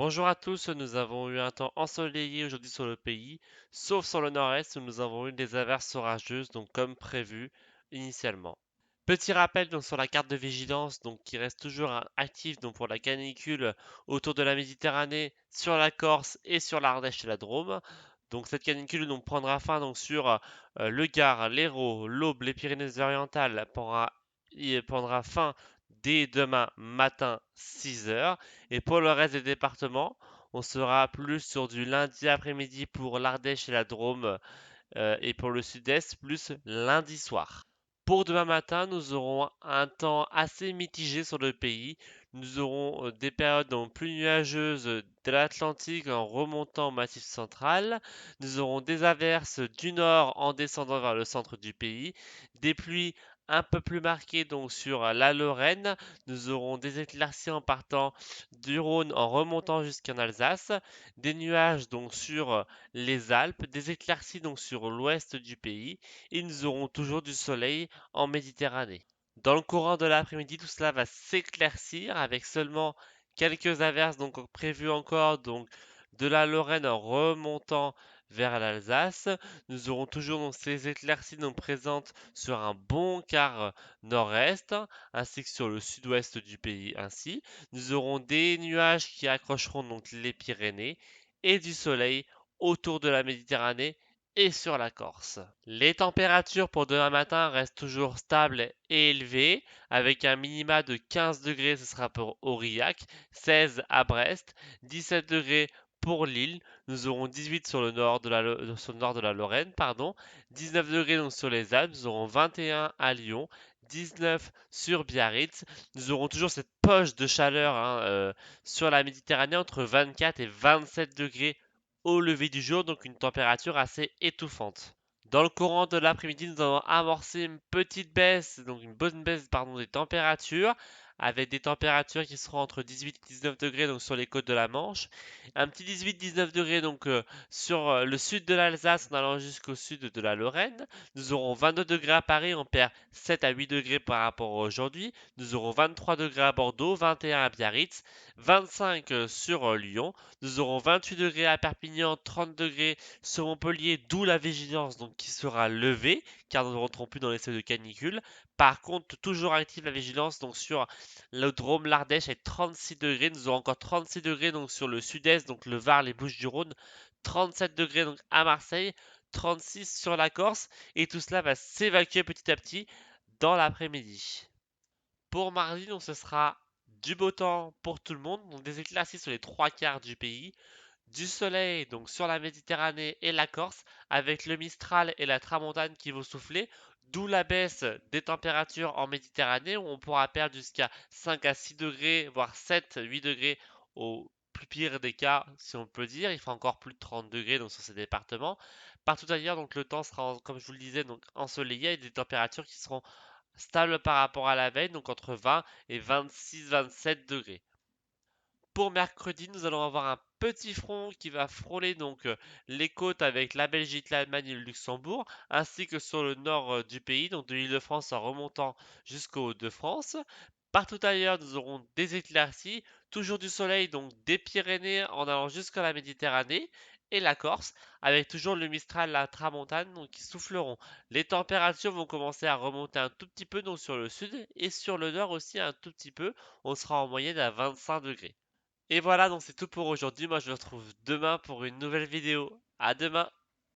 Bonjour à tous, nous avons eu un temps ensoleillé aujourd'hui sur le pays, sauf sur le nord-est où nous avons eu des averses orageuses, donc comme prévu initialement. Petit rappel donc sur la carte de vigilance donc qui reste toujours active donc pour la canicule autour de la Méditerranée, sur la Corse et sur l'Ardèche et la Drôme. Donc cette canicule donc prendra fin donc sur le Gard, l'Hérault, l'Aube, les Pyrénées-Orientales prendra fin dès demain matin 6 heures. Et pour le reste des départements, on sera plus sur du lundi après-midi pour l'Ardèche et la Drôme et pour le sud-est, plus lundi soir. Pour demain matin, nous aurons un temps assez mitigé sur le pays. Nous aurons des périodes donc plus nuageuses de l'Atlantique en remontant au Massif central. Nous aurons des averses du nord en descendant vers le centre du pays, des pluies un peu plus marquées donc sur la Lorraine. Nous aurons des éclaircies en partant du Rhône en remontant jusqu'en Alsace, des nuages donc sur les Alpes, des éclaircies donc sur l'ouest du pays, et nous aurons toujours du soleil en Méditerranée. Dans le courant de l'après-midi, tout cela va s'éclaircir avec seulement quelques averses donc prévues encore donc de la Lorraine en remontant vers l'Alsace. Nous aurons toujours donc ces éclaircies donc présentes sur un bon quart nord-est ainsi que sur le sud-ouest du pays ainsi. Nous aurons des nuages qui accrocheront donc les Pyrénées et du soleil autour de la Méditerranée et sur la Corse. Les températures pour demain matin restent toujours stables et élevées, avec un minima de 15 degrés, ce sera pour Aurillac, 16 à Brest, 17 degrés pour Lille, nous aurons 18 sur le nord de la Lorraine, pardon, 19 degrés donc sur les Alpes, nous aurons 21 à Lyon, 19 sur Biarritz. Nous aurons toujours cette poche de chaleur sur la Méditerranée entre 24 et 27 degrés au lever du jour, donc une température assez étouffante. Dans le courant de l'après-midi, nous allons amorcer une petite baisse, donc une bonne baisse pardon, des températures, avec des températures qui seront entre 18 et 19 degrés donc sur les côtes de la Manche, un petit 18-19 degrés donc sur le sud de l'Alsace en allant jusqu'au sud de la Lorraine. Nous aurons 22 degrés à Paris, on perd 7 à 8 degrés par rapport à aujourd'hui. Nous aurons 23 degrés à Bordeaux, 21 à Biarritz, 25 sur Lyon. Nous aurons 28 degrés à Perpignan, 30 degrés sur Montpellier, d'où la vigilance donc qui sera levée, car nous ne rentrons plus dans les seuils de canicule. Par contre, toujours active la vigilance donc sur le Drôme, l'Ardèche est 36 degrés. Nous aurons encore 36 degrés donc sur le sud-est, donc le Var, les Bouches-du-Rhône, 37 degrés donc à Marseille, 36 sur la Corse, et tout cela va s'évacuer petit à petit dans l'après-midi. Pour mardi, donc ce sera du beau temps pour tout le monde, donc des éclaircies sur les trois quarts du pays, du soleil donc sur la Méditerranée et la Corse, avec le Mistral et la Tramontane qui vont souffler, d'où la baisse des températures en Méditerranée où on pourra perdre jusqu'à 5 à 6 degrés, voire 7, 8 degrés au plus pire des cas, si on peut dire. Il fera encore plus de 30 degrés donc sur ces départements. Partout ailleurs, donc le temps sera, comme je vous le disais, donc ensoleillé et des températures qui seront stables par rapport à la veille, donc entre 20 et 26-27 degrés. Pour mercredi, nous allons avoir un petit front qui va frôler donc les côtes avec la Belgique, l'Allemagne et le Luxembourg, ainsi que sur le nord du pays, donc de l'Île-de-France en remontant jusqu'au Hauts-de-France. Partout ailleurs, nous aurons des éclaircies, toujours du soleil, donc des Pyrénées en allant jusqu'à la Méditerranée et la Corse, avec toujours le Mistral, la Tramontane, donc qui souffleront. Les températures vont commencer à remonter un tout petit peu donc sur le sud et sur le nord aussi un tout petit peu. On sera en moyenne à 25 degrés. Et voilà, donc c'est tout pour aujourd'hui. Moi, je vous retrouve demain pour une nouvelle vidéo. À demain!